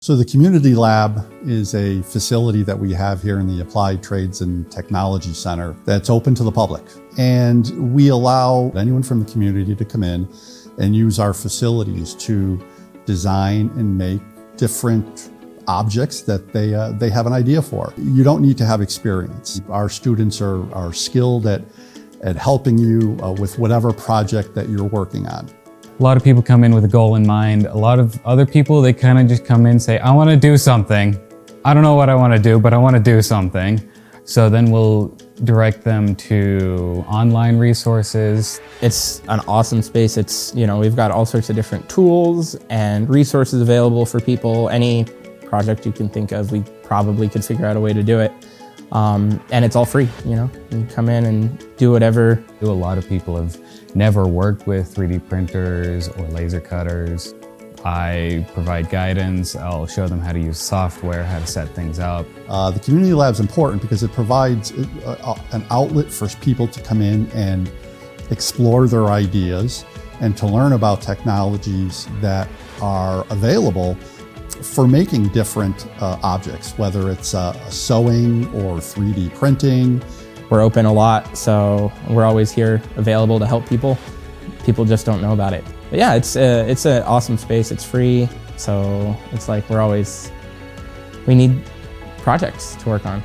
So the Community Lab is a facility that we have here in the Applied Trades and Technology Center that's open to the public. And we allow anyone from the community to come in and use our facilities to design and make different objects that they have an idea for. You don't need to have experience. Our students are skilled at helping you with whatever project that you're working on. A lot of people come in with a goal in mind. A lot of other people, they kind of just come in and say, I want to do something. I don't know what I want to do, but I want to do something. So then we'll direct them to online resources. It's an awesome space. We've got all sorts of different tools and resources available for people. Any project you can think of, we probably could figure out a way to do it. And it's all free, You come in and do whatever. A lot of people have never worked with 3D printers or laser cutters. I provide guidance. I'll show them how to use software, how to set things up. The Community Lab is important because it provides an outlet for people to come in and explore their ideas and to learn about technologies that are available for making different objects, whether it's sewing or 3D printing. We're open a lot, so we're always here available to help people. People just don't know about it. But yeah, it's an awesome space. It's free, so it's like we need projects to work on.